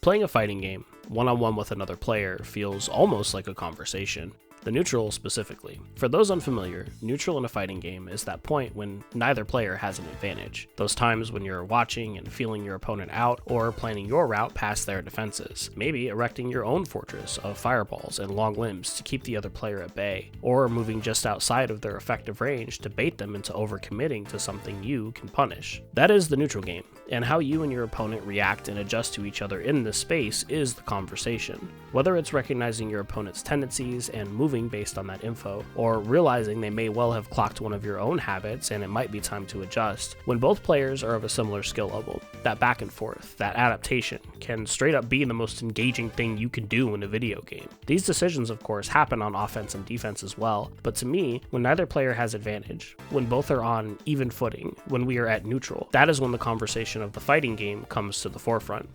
Playing a fighting game, one-on-one with another player, feels almost like a conversation. The neutral specifically. For those unfamiliar, neutral in a fighting game is that point when neither player has an advantage. Those times when you're watching and feeling your opponent out, or planning your route past their defenses. Maybe erecting your own fortress of fireballs and long limbs to keep the other player at bay, or moving just outside of their effective range to bait them into overcommitting to something you can punish. That is the neutral game, and how you and your opponent react and adjust to each other in this space is the conversation. Whether it's recognizing your opponent's tendencies and moving based on that info, or realizing they may well have clocked one of your own habits and it might be time to adjust. When both players are of a similar skill level, that back and forth, that adaptation, can straight up be the most engaging thing you can do in a video game. These decisions, of course, happen on offense and defense as well, but to me, when neither player has advantage, when both are on even footing, when we are at neutral, that is when the conversation of the fighting game comes to the forefront.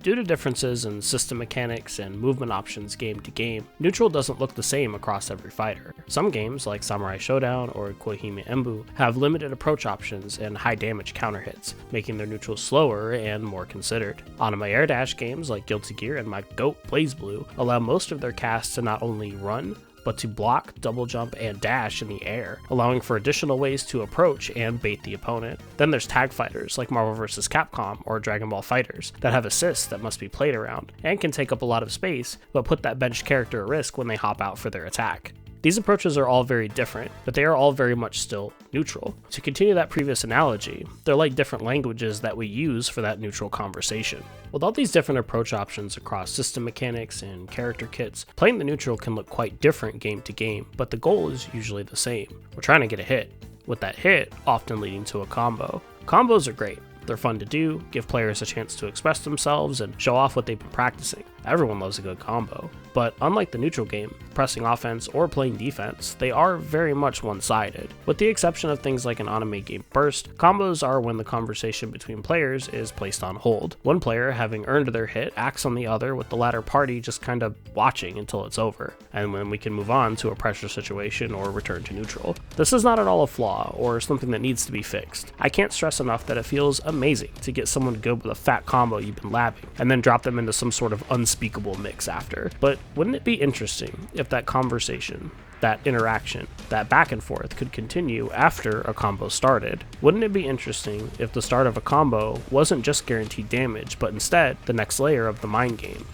Due to differences in system mechanics and movement options game to game, neutral doesn't look the same across every fighter. Some games, like Samurai Shodown or Koihime Embu, have limited approach options and high damage counter hits, making their neutrals slower and more considered. Anime air dash games like Guilty Gear and my GOAT BlazBlue allow most of their casts to not only run, but to block, double jump, and dash in the air, allowing for additional ways to approach and bait the opponent. Then there's tag fighters like Marvel vs. Capcom or Dragon Ball FighterZ that have assists that must be played around, and can take up a lot of space, but put that benched character at risk when they hop out for their attack. These approaches are all very different, but they are all very much still neutral. To continue that previous analogy, they're like different languages that we use for that neutral conversation. With all these different approach options across system mechanics and character kits, playing the neutral can look quite different game to game, but the goal is usually the same. We're trying to get a hit, with that hit often leading to a combo. Combos are great. They're fun to do, give players a chance to express themselves and show off what they've been practicing. Everyone loves a good combo. But unlike the neutral game, pressing offense or playing defense, they are very much one-sided. With the exception of things like an anime game burst, combos are when the conversation between players is placed on hold. One player, having earned their hit, acts on the other, with the latter party just kind of watching until it's over, and when we can move on to a pressure situation or return to neutral. This is not at all a flaw or something that needs to be fixed. I can't stress enough that it feels amazing to get someone to go with a fat combo you've been labbing, and then drop them into some sort of unspeakable mix after. But wouldn't it be interesting if that conversation, that interaction, that back and forth could continue after a combo started? Wouldn't it be interesting if the start of a combo wasn't just guaranteed damage, but instead the next layer of the mind game?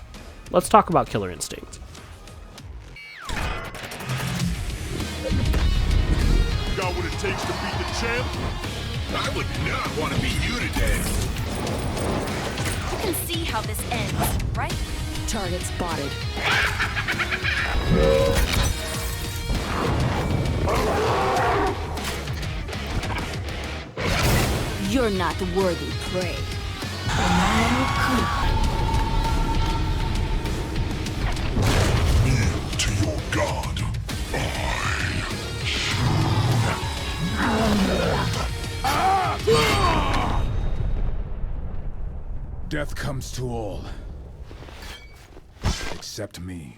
Let's talk about Killer Instinct. Got what it takes to beat the champ? I would not want to beat you today. You can see how this ends, right? Target spotted. You're not worthy prey. Kneel to your god. Death comes to all. Except me.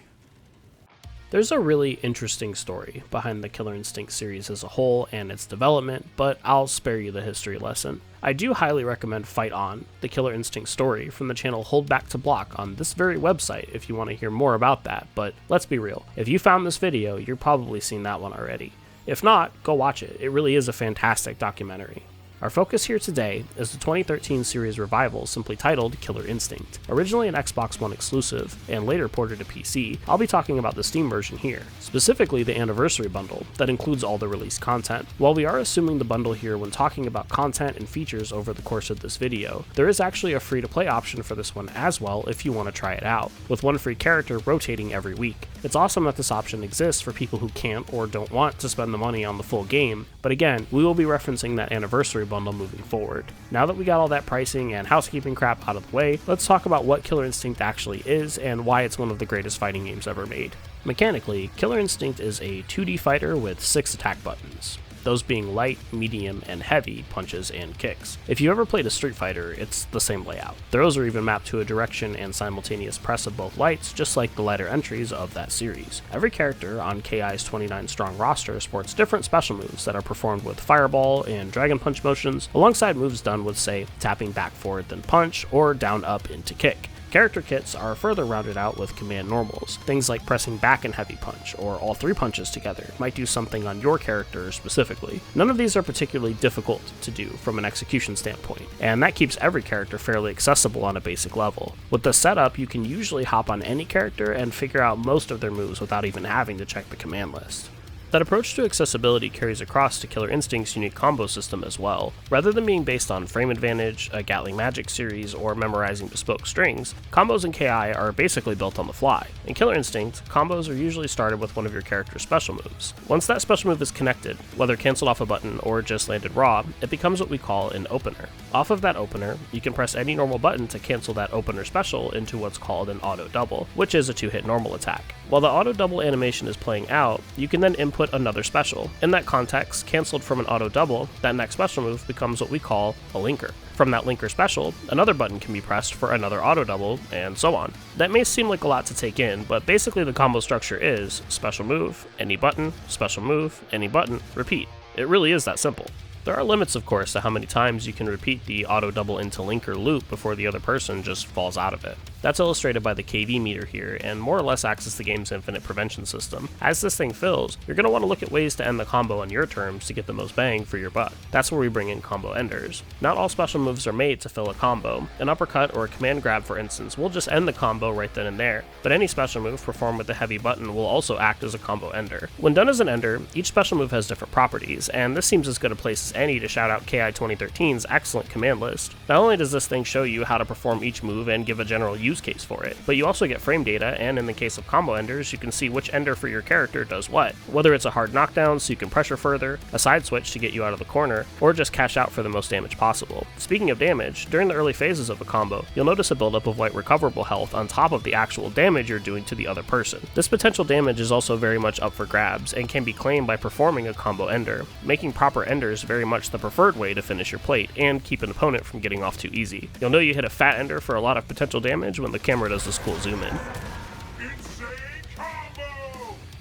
There's a really interesting story behind the Killer Instinct series as a whole and its development, but I'll spare you the history lesson. I do highly recommend Fight On, the Killer Instinct story from the channel Hold Back to Block on this very website if you want to hear more about that, but let's be real, if you found this video, you're probably seen that one already. If not, go watch it. It really is a fantastic documentary. Our focus here today is the 2013 series revival simply titled Killer Instinct. Originally an Xbox One exclusive, and later ported to PC, I'll be talking about the Steam version here, specifically the Anniversary Bundle that includes all the released content. While we are assuming the bundle here when talking about content and features over the course of this video, there is actually a free-to-play option for this one as well if you want to try it out, with one free character rotating every week. It's awesome that this option exists for people who can't or don't want to spend the money on the full game, but again, we will be referencing that Anniversary Bundle moving forward. Now that we got all that pricing and housekeeping crap out of the way, let's talk about what Killer Instinct actually is and why it's one of the greatest fighting games ever made. Mechanically, Killer Instinct is a 2D fighter with 6 attack buttons. those being light, medium, and heavy punches and kicks. If you ever played a Street Fighter, it's the same layout. Throws are even mapped to a direction and simultaneous press of both lights, just like the lighter entries of that series. Every character on KI's 29-strong roster sports different special moves that are performed with Fireball and Dragon Punch motions, alongside moves done with, say, tapping back forward then punch, or down up into kick. Character kits are further rounded out with command normals. Things like pressing back and heavy punch, or all 3 punches together, might do something on your character specifically. None of these are particularly difficult to do from an execution standpoint, and that keeps every character fairly accessible on a basic level. With the setup, you can usually hop on any character and figure out most of their moves without even having to check the command list. That approach to accessibility carries across to Killer Instinct's unique combo system as well. Rather than being based on frame advantage, a Gatling Magic series, or memorizing bespoke strings, combos in KI are basically built on the fly. In Killer Instinct, combos are usually started with one of your character's special moves. Once that special move is connected, whether cancelled off a button or just landed raw, it becomes what we call an opener. Off of that opener, you can press any normal button to cancel that opener special into what's called an auto double, which is a 2-hit normal attack. While the auto double animation is playing out, you can then input another special. In that context, cancelled from an auto double, that next special move becomes what we call a linker. From that linker special, another button can be pressed for another auto double, and so on. That may seem like a lot to take in, but basically the combo structure is special move, any button, special move, any button, repeat. It really is that simple. There are limits, of course, to how many times you can repeat the auto double into linker loop before the other person just falls out of it. That's illustrated by the KV meter here, and more or less acts as the game's infinite prevention system. As this thing fills, you're going to want to look at ways to end the combo on your terms to get the most bang for your buck. That's where we bring in combo enders. Not all special moves are made to fill a combo. An uppercut or a command grab, for instance, will just end the combo right then and there, but any special move performed with the heavy button will also act as a combo ender. When done as an ender, each special move has different properties, and this seems as good a place as any to shout out KI 2013's excellent command list. Not only does this thing show you how to perform each move and give a general use case for it, but you also get frame data, and in the case of combo enders, you can see which ender for your character does what. Whether it's a hard knockdown so you can pressure further, a side switch to get you out of the corner, or just cash out for the most damage possible. Speaking of damage, during the early phases of a combo, you'll notice a buildup of white recoverable health on top of the actual damage you're doing to the other person. This potential damage is also very much up for grabs, and can be claimed by performing a combo ender, making proper enders very much the preferred way to finish your plate, and keep an opponent from getting off too easy. You'll know you hit a fat ender for a lot of potential damage when the camera does this cool zoom in.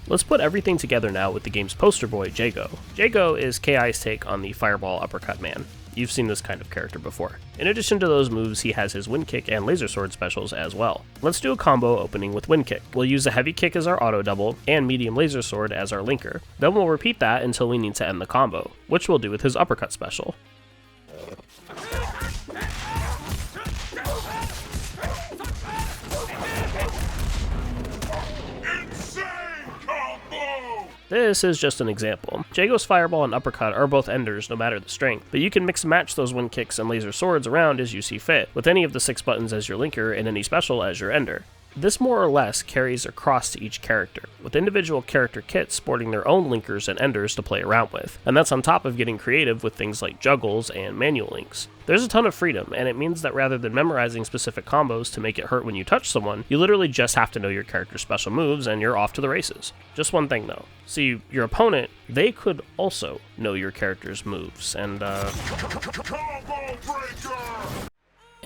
Let's put everything together now with the game's poster boy, Jago. Jago is KI's take on the Fireball Uppercut Man. You've seen this kind of character before. In addition to those moves, he has his Wind Kick and Laser Sword specials as well. Let's do a combo opening with Wind Kick. We'll use a Heavy Kick as our auto double, and Medium Laser Sword as our linker. Then we'll repeat that until we need to end the combo, which we'll do with his Uppercut special. This is just an example. Jago's Fireball and Uppercut are both enders no matter the strength, but you can mix and match those Wind Kicks and Laser Swords around as you see fit, with any of the 6 buttons as your linker and any special as your ender. This more or less carries across to each character, with individual character kits sporting their own linkers and enders to play around with, and that's on top of getting creative with things like juggles and manual links. There's a ton of freedom, and it means that rather than memorizing specific combos to make it hurt when you touch someone, you literally just have to know your character's special moves and you're off to the races. Just one thing though. See, your opponent, they could also know your character's moves, and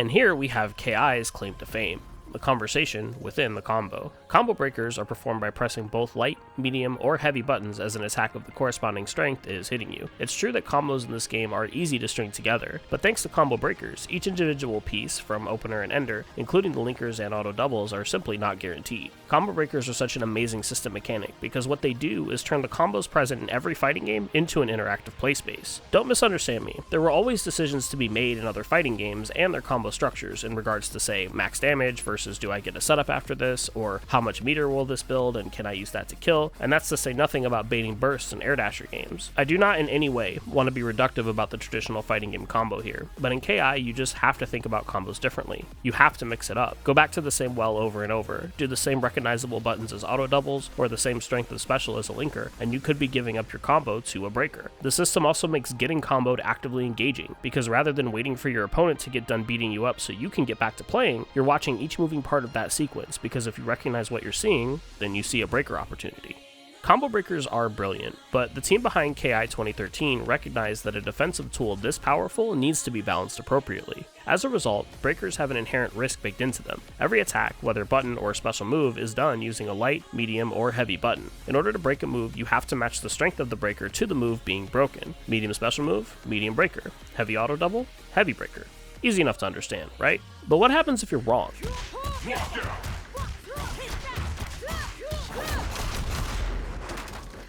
here we have KI's claim to fame. The conversation within the combo. Combo breakers are performed by pressing both light, medium, or heavy buttons as an attack of the corresponding strength is hitting you. It's true that combos in this game are easy to string together, but thanks to combo breakers, each individual piece, from opener and ender, including the linkers and auto doubles, are simply not guaranteed. Combo breakers are such an amazing system mechanic because what they do is turn the combos present in every fighting game into an interactive play space. Don't misunderstand me, there were always decisions to be made in other fighting games and their combo structures in regards to, say, max damage versus do I get a setup after this, or how much meter will this build and can I use that to kill, and that's to say nothing about baiting bursts in Air Dasher games. I do not in any way want to be reductive about the traditional fighting game combo here, but in KI you just have to think about combos differently. You have to mix it up. Go back to the same well over and over, do the same recognizable buttons as auto doubles, or the same strength of special as a linker, and you could be giving up your combo to a breaker. The system also makes getting comboed actively engaging, because rather than waiting for your opponent to get done beating you up so you can get back to playing, you're watching each moving part of that sequence, because if you recognize what you're seeing, then you see a breaker opportunity. Combo breakers are brilliant, but the team behind KI 2013 recognized that a defensive tool this powerful needs to be balanced appropriately. As a result, breakers have an inherent risk baked into them. Every attack, whether button or special move, is done using a light, medium, or heavy button. In order to break a move, you have to match the strength of the breaker to the move being broken. Medium special move, medium breaker. Heavy auto double, heavy breaker. Easy enough to understand, right? But what happens if you're wrong?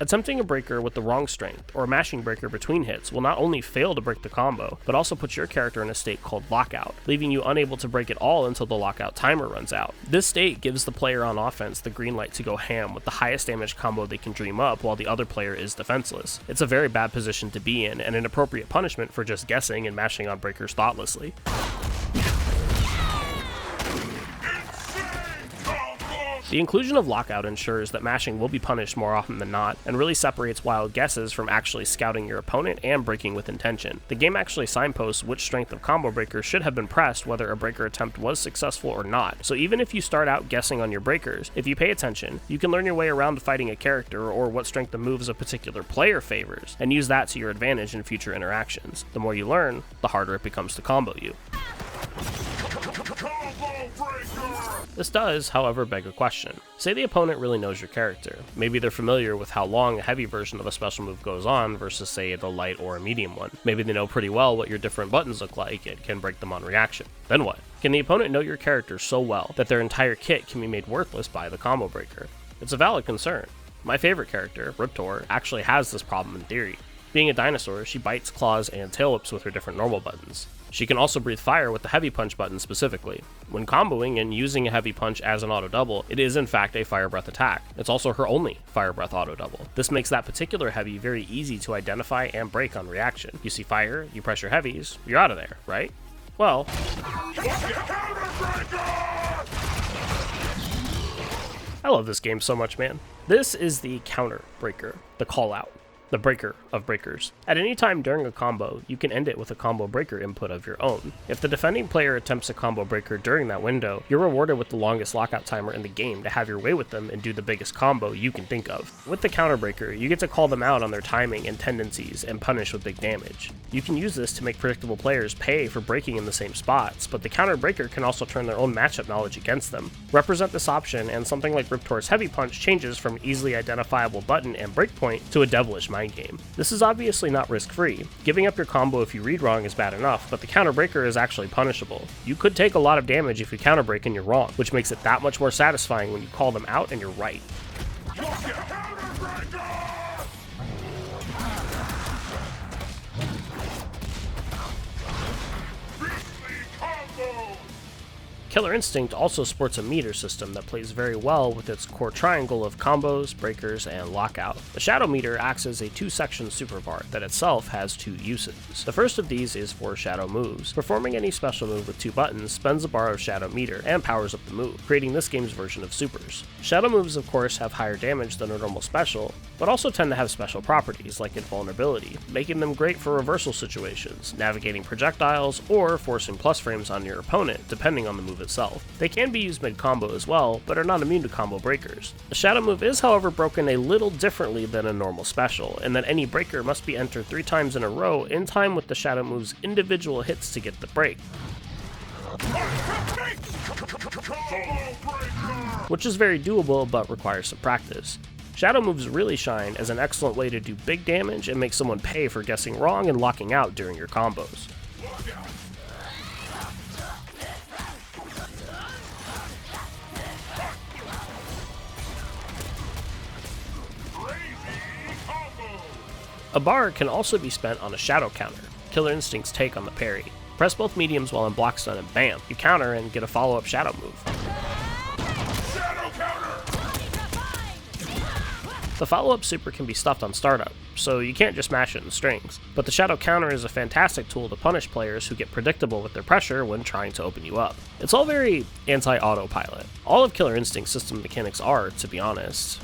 Attempting a breaker with the wrong strength, or a mashing breaker between hits, will not only fail to break the combo, but also put your character in a state called lockout, leaving you unable to break it all until the lockout timer runs out. This state gives the player on offense the green light to go ham with the highest damage combo they can dream up while the other player is defenseless. It's a very bad position to be in, and an appropriate punishment for just guessing and mashing on breakers thoughtlessly. The inclusion of lockout ensures that mashing will be punished more often than not, and really separates wild guesses from actually scouting your opponent and breaking with intention. The game actually signposts which strength of combo breaker should have been pressed whether a breaker attempt was successful or not, so even if you start out guessing on your breakers, if you pay attention, you can learn your way around fighting a character or what strength of moves a particular player favors, and use that to your advantage in future interactions. The more you learn, the harder it becomes to combo you. This does, however, beg a question. Say the opponent really knows your character. Maybe they're familiar with how long a heavy version of a special move goes on versus, say, the light or a medium one. Maybe they know pretty well what your different buttons look like and can break them on reaction. Then what? Can the opponent know your character so well that their entire kit can be made worthless by the combo breaker? It's a valid concern. My favorite character, Riptor, actually has this problem in theory. Being a dinosaur, she bites, claws, and tail whips with her different normal buttons. She can also breathe fire with the heavy punch button specifically. When comboing and using a heavy punch as an auto double, it is in fact a fire breath attack. It's also her only fire breath auto double. This makes that particular heavy very easy to identify and break on reaction. You see fire, you press your heavies, you're out of there, right? Well, I love this game so much, man. This is the counter breaker, the call out. The breaker of breakers. At any time during a combo, you can end it with a combo breaker input of your own. If the defending player attempts a combo breaker during that window, you're rewarded with the longest lockout timer in the game to have your way with them and do the biggest combo you can think of. With the counter breaker, you get to call them out on their timing and tendencies and punish with big damage. You can use this to make predictable players pay for breaking in the same spots, but the counter breaker can also turn their own matchup knowledge against them. Represent this option, and something like Riptor's heavy punch changes from an easily identifiable button and breakpoint to a devilish mind game. This is obviously not risk-free. Giving up your combo if you read wrong is bad enough, but the counter breaker is actually punishable. You could take a lot of damage if you counter break and you're wrong, which makes it that much more satisfying when you call them out and you're right. Killer Instinct also sports a meter system that plays very well with its core triangle of combos, breakers, and lockout. The Shadow Meter acts as a two-section super part that itself has two uses. The first of these is for shadow moves. Performing any special move with two buttons spends a bar of Shadow Meter and powers up the move, creating this game's version of supers. Shadow moves, of course, have higher damage than a normal special, but also tend to have special properties like invulnerability, making them great for reversal situations, navigating projectiles, or forcing plus frames on your opponent, depending on the move itself. They can be used mid-combo as well, but are not immune to combo breakers. The Shadow move is, however, broken a little differently than a normal special, in that any breaker must be entered 3 times in a row in time with the Shadow move's individual hits to get the break, which is very doable but requires some practice. Shadow moves really shine as an excellent way to do big damage and make someone pay for guessing wrong and locking out during your combos. A bar can also be spent on a shadow counter, Killer Instinct's take on the parry. Press both mediums while in block stun and bam, you counter and get a follow-up shadow move. Shadow counter! The follow-up super can be stuffed on startup, so you can't just mash it in strings, but the shadow counter is a fantastic tool to punish players who get predictable with their pressure when trying to open you up. It's all very anti-autopilot. All of Killer Instinct's system mechanics are, to be honest.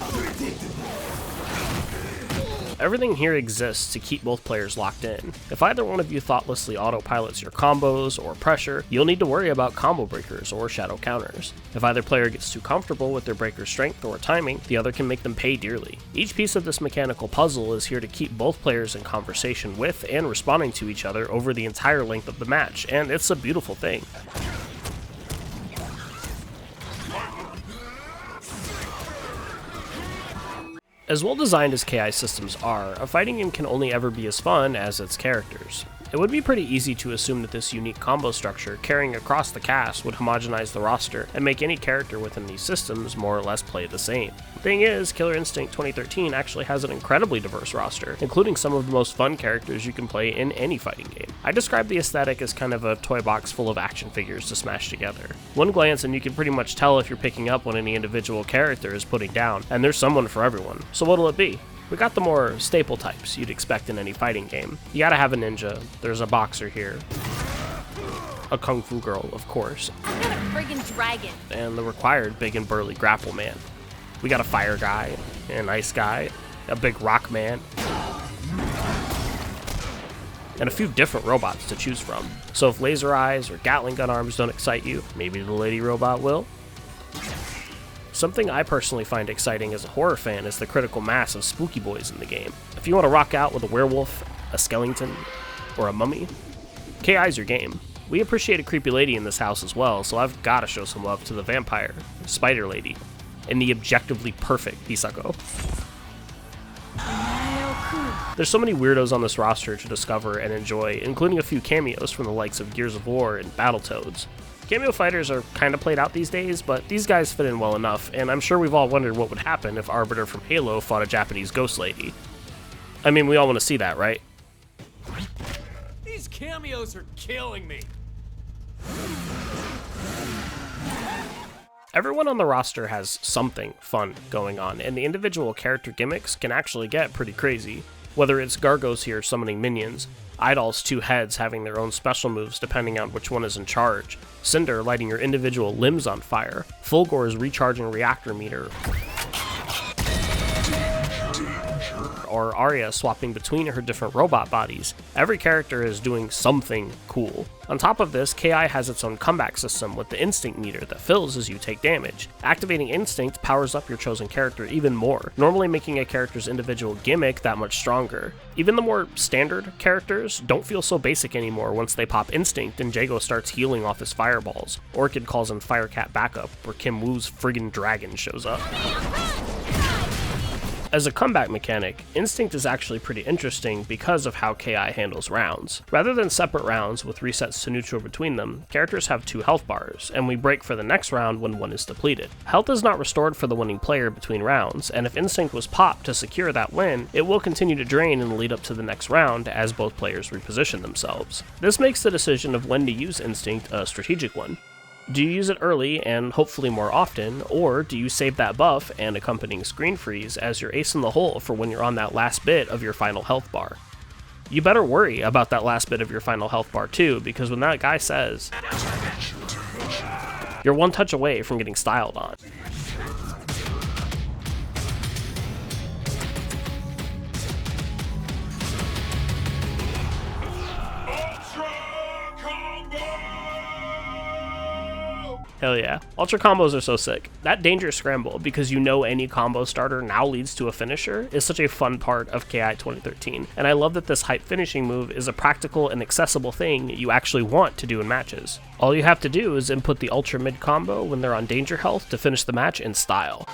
Everything here exists to keep both players locked in. If either one of you thoughtlessly autopilots your combos or pressure, you'll need to worry about combo breakers or shadow counters. If either player gets too comfortable with their breaker's strength or timing, the other can make them pay dearly. Each piece of this mechanical puzzle is here to keep both players in conversation with and responding to each other over the entire length of the match, and it's a beautiful thing. As well designed as KI systems are, a fighting game can only ever be as fun as its characters. It would be pretty easy to assume that this unique combo structure carrying across the cast would homogenize the roster and make any character within these systems more or less play the same. The thing is, Killer Instinct 2013 actually has an incredibly diverse roster, including some of the most fun characters you can play in any fighting game. I describe the aesthetic as kind of a toy box full of action figures to smash together. One glance and you can pretty much tell if you're picking up what any individual character is putting down, and there's someone for everyone. So what'll it be? We got the more staple types you'd expect in any fighting game. You gotta have a ninja, there's a boxer here, a kung fu girl, of course, I got a friggin' dragon. and the required big and burly grapple man. We got a fire guy, an ice guy, a big rock man, and a few different robots to choose from. So if laser eyes or Gatling gun arms don't excite you, maybe the lady robot will. Something I personally find exciting as a horror fan is the critical mass of spooky boys in the game. If you want to rock out with a werewolf, a skeleton, or a mummy, KI's your game. We appreciate a creepy lady in this house as well, so I've gotta show some love to the vampire, spider lady, and the objectively perfect Hisako. There's so many weirdos on this roster to discover and enjoy, including a few cameos from the likes of Gears of War and Battletoads. Cameo fighters are kinda played out these days, but these guys fit in well enough, and I'm sure we've all wondered what would happen if Arbiter from Halo fought a Japanese ghost lady. I mean, we all want to see that, right? These cameos are killing me. Everyone on the roster has something fun going on, and the individual character gimmicks can actually get pretty crazy. Whether it's Gargos here summoning minions, Idol's two heads having their own special moves depending on which one is in charge, Cinder lighting your individual limbs on fire, Fulgor's recharging reactor meter, or Arya swapping between her different robot bodies. Every character is doing something cool. On top of this, KI has its own comeback system with the Instinct meter that fills as you take damage. Activating Instinct powers up your chosen character even more, normally making a character's individual gimmick that much stronger. Even the more standard characters don't feel so basic anymore once they pop Instinct and Jago starts healing off his fireballs. Orchid calls in Firecat backup, where Kim Woo's friggin' dragon shows up. As a comeback mechanic, Instinct is actually pretty interesting because of how KI handles rounds. Rather than separate rounds with resets to neutral between them, characters have 2 health bars, and we break for the next round when one is depleted. Health is not restored for the winning player between rounds, and if Instinct was popped to secure that win, it will continue to drain in the lead up to the next round as both players reposition themselves. This makes the decision of when to use Instinct a strategic one. Do you use it early and hopefully more often, or do you save that buff and accompanying screen freeze as your ace in the hole for when you're on that last bit of your final health bar? You better worry about that last bit of your final health bar too, because when that guy says, you're one touch away from getting styled on. Hell yeah. Ultra combos are so sick. That danger scramble, because you know any combo starter now leads to a finisher, is such a fun part of KI 2013, and I love that this hype finishing move is a practical and accessible thing you actually want to do in matches. All you have to do is input the ultra mid combo when they're on danger health to finish the match in style.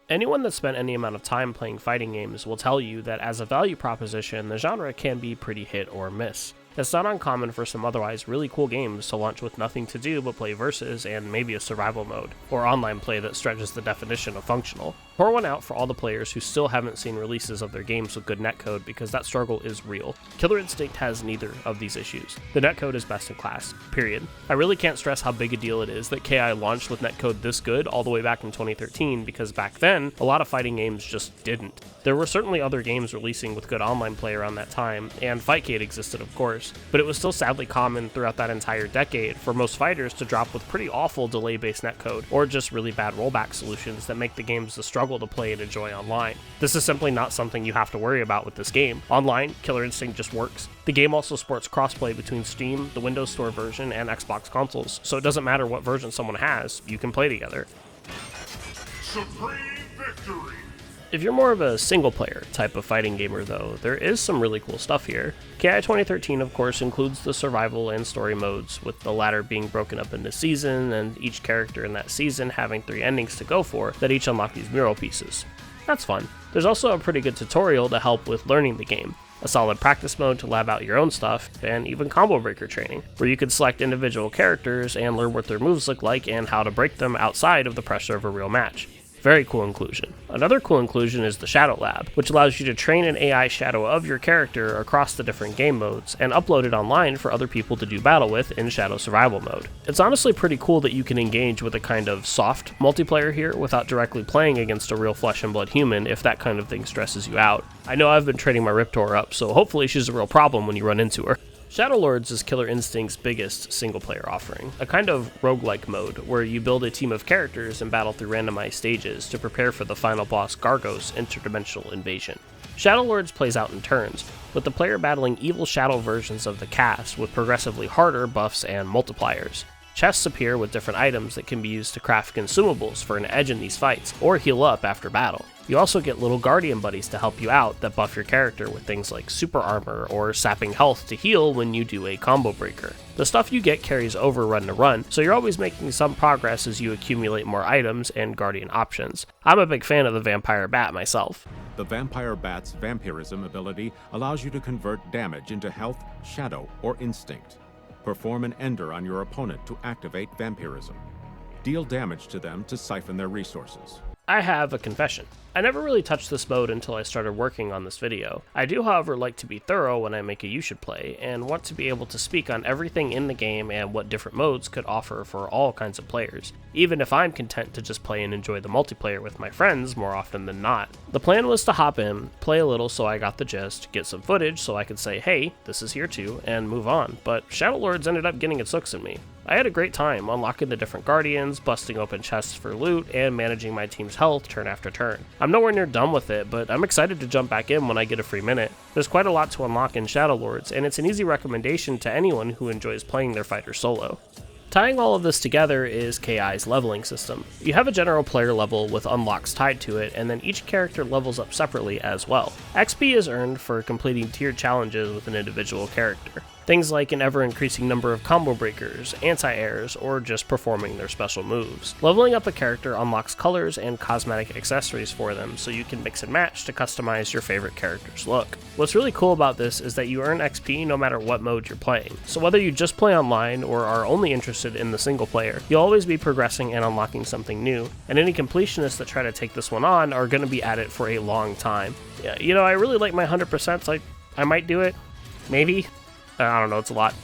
Anyone that's spent any amount of time playing fighting games will tell you that as a value proposition, the genre can be pretty hit or miss. It's not uncommon for some otherwise really cool games to launch with nothing to do but play versus and maybe a survival mode, or online play that stretches the definition of functional. Pour one out for all the players who still haven't seen releases of their games with good netcode, because that struggle is real. Killer Instinct has neither of these issues. The netcode is best in class, period. I really can't stress how big a deal it is that KI launched with netcode this good all the way back in 2013, because back then, a lot of fighting games just didn't. There were certainly other games releasing with good online play around that time, and Fightcade existed of course, but it was still sadly common throughout that entire decade for most fighters to drop with pretty awful delay-based netcode, or just really bad rollback solutions that make the games a struggle to play and enjoy online. This is simply not something you have to worry about with this game. Online, Killer Instinct just works. The game also supports crossplay between Steam, the Windows Store version, and Xbox consoles, so it doesn't matter what version someone has, you can play together. Supreme victory! If you're more of a single-player type of fighting gamer though, there is some really cool stuff here. KI 2013 of course includes the survival and story modes, with the latter being broken up into season, and each character in that season having 3 endings to go for that each unlock these mural pieces. That's fun. There's also a pretty good tutorial to help with learning the game, a solid practice mode to lab out your own stuff, and even combo breaker training, where you can select individual characters and learn what their moves look like and how to break them outside of the pressure of a real match. Very cool inclusion. Another cool inclusion is the Shadow Lab, which allows you to train an AI shadow of your character across the different game modes and upload it online for other people to do battle with in Shadow Survival mode. It's honestly pretty cool that you can engage with a kind of soft multiplayer here without directly playing against a real flesh and blood human if that kind of thing stresses you out. I know I've been training my Riptor up, so hopefully she's a real problem when you run into her. Shadow Lords is Killer Instinct's biggest single-player offering, a kind of roguelike mode where you build a team of characters and battle through randomized stages to prepare for the final boss Gargos' interdimensional invasion. Shadow Lords plays out in turns, with the player battling evil shadow versions of the cast with progressively harder buffs and multipliers. Chests appear with different items that can be used to craft consumables for an edge in these fights, or heal up after battle. You also get little guardian buddies to help you out that buff your character with things like super armor or sapping health to heal when you do a combo breaker. The stuff you get carries over run to run, so you're always making some progress as you accumulate more items and guardian options. I'm a big fan of the Vampire Bat myself. The Vampire Bat's Vampirism ability allows you to convert damage into health, shadow, or instinct. Perform an ender on your opponent to activate vampirism. Deal damage to them to siphon their resources. I have a confession. I never really touched this mode until I started working on this video. I do, however, like to be thorough when I make a You Should Play, and want to be able to speak on everything in the game and what different modes could offer for all kinds of players, even if I'm content to just play and enjoy the multiplayer with my friends more often than not. The plan was to hop in, play a little so I got the gist, get some footage so I could say, hey, this is here too, and move on, but Shadow Lords ended up getting its hooks in me. I had a great time unlocking the different guardians, busting open chests for loot, and managing my team's health turn after turn. I'm nowhere near done with it, but I'm excited to jump back in when I get a free minute. There's quite a lot to unlock in Shadow Lords, and it's an easy recommendation to anyone who enjoys playing their fighter solo. Tying all of this together is KI's leveling system. You have a general player level with unlocks tied to it, and then each character levels up separately as well. XP is earned for completing tiered challenges with an individual character. Things like an ever-increasing number of combo breakers, anti-airs, or just performing their special moves. Leveling up a character unlocks colors and cosmetic accessories for them, so you can mix and match to customize your favorite character's look. What's really cool about this is that you earn XP no matter what mode you're playing, so whether you just play online or are only interested in the single player, you'll always be progressing and unlocking something new, and any completionists that try to take this one on are going to be at it for a long time. Yeah, you know, I really like my 100%, I might do it, maybe. I don't know, it's a lot.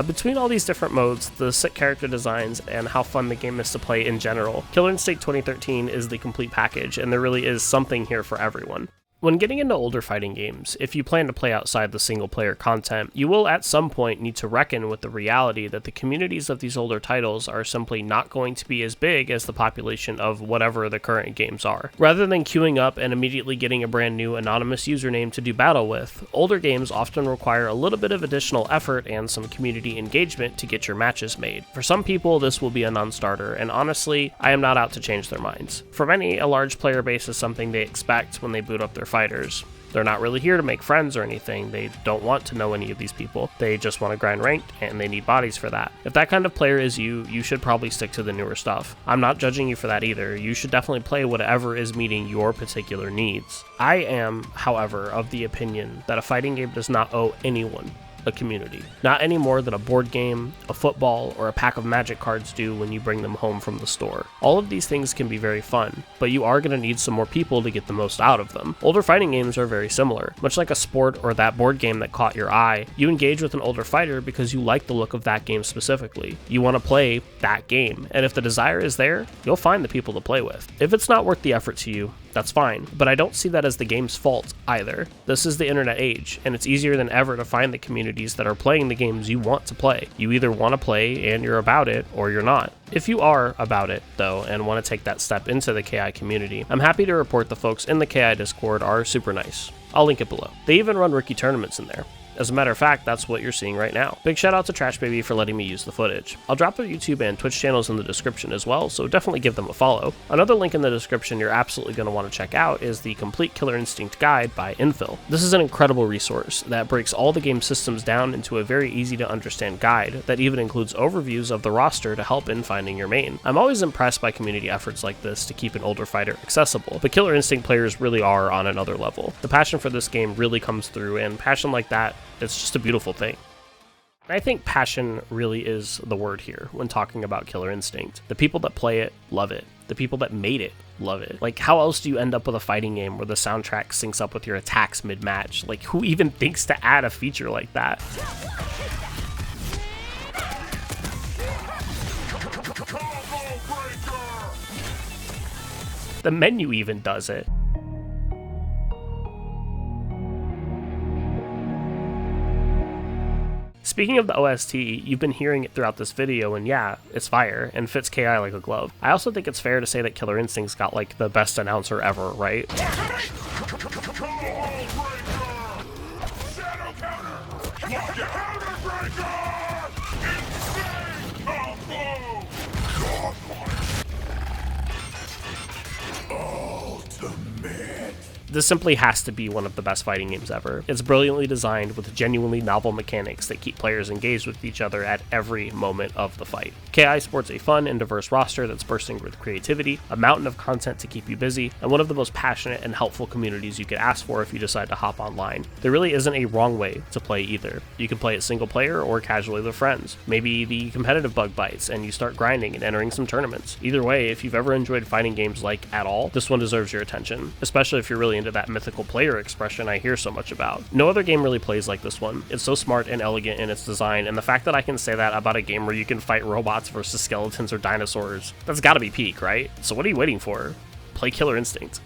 Between all these different modes, the sick character designs, and how fun the game is to play in general, Killer Instinct 2013 is the complete package, and there really is something here for everyone. When getting into older fighting games, if you plan to play outside the single-player content, you will at some point need to reckon with the reality that the communities of these older titles are simply not going to be as big as the population of whatever the current games are. Rather than queuing up and immediately getting a brand new anonymous username to do battle with, older games often require a little bit of additional effort and some community engagement to get your matches made. For some people, this will be a non-starter, and honestly, I am not out to change their minds. For many, a large player base is something they expect when they boot up their fighters. They're not really here to make friends or anything. They don't want to know any of these people. They just want to grind ranked, and they need bodies for that. If that kind of player is you, you should probably stick to the newer stuff. I'm not judging you for that either. You should definitely play whatever is meeting your particular needs. I am, however, of the opinion that a fighting game does not owe anyone a community. Not any more than a board game, a football, or a pack of Magic cards do when you bring them home from the store. All of these things can be very fun, but you are going to need some more people to get the most out of them. Older fighting games are very similar. Much like a sport or that board game that caught your eye, you engage with an older fighter because you like the look of that game specifically. You want to play that game, and if the desire is there, you'll find the people to play with. If it's not worth the effort to you, that's fine, but I don't see that as the game's fault either. This is the internet age, and it's easier than ever to find the communities that are playing the games you want to play. You either want to play and you're about it, or you're not. If you are about it, though, and want to take that step into the KI community, I'm happy to report the folks in the KI Discord are super nice. I'll link it below. They even run rookie tournaments in there. As a matter of fact, that's what you're seeing right now. Big shout out to Trash Baby for letting me use the footage. I'll drop their YouTube and Twitch channels in the description as well, so definitely give them a follow. Another link in the description you're absolutely going to want to check out is the Complete Killer Instinct Guide by Infill. This is an incredible resource that breaks all the game systems down into a very easy to understand guide that even includes overviews of the roster to help in finding your main. I'm always impressed by community efforts like this to keep an older fighter accessible, but Killer Instinct players really are on another level. The passion for this game really comes through, and passion like that, it's just a beautiful thing. I think passion really is the word here when talking about Killer Instinct. The people that play it love it. The people that made it love it. Like, how else do you end up with a fighting game where the soundtrack syncs up with your attacks mid-match? Like, who even thinks to add a feature like that? The menu even does it. Speaking of the OST, you've been hearing it throughout this video, and yeah, it's fire, and fits KI like a glove. I also think it's fair to say that Killer Instinct's got like the best announcer ever, right? This simply has to be one of the best fighting games ever. It's brilliantly designed with genuinely novel mechanics that keep players engaged with each other at every moment of the fight. KI sports a fun and diverse roster that's bursting with creativity, a mountain of content to keep you busy, and one of the most passionate and helpful communities you could ask for if you decide to hop online. There really isn't a wrong way to play either. You can play it single player or casually with friends. Maybe the competitive bug bites and you start grinding and entering some tournaments. Either way, if you've ever enjoyed fighting games like at all, this one deserves your attention, especially if you're really into that mythical player expression I hear so much about. No other game really plays like this one. It's so smart and elegant in its design, and the fact that I can say that about a game where you can fight robots versus skeletons or dinosaurs, that's gotta be peak, right? So what are you waiting for? Play Killer Instinct.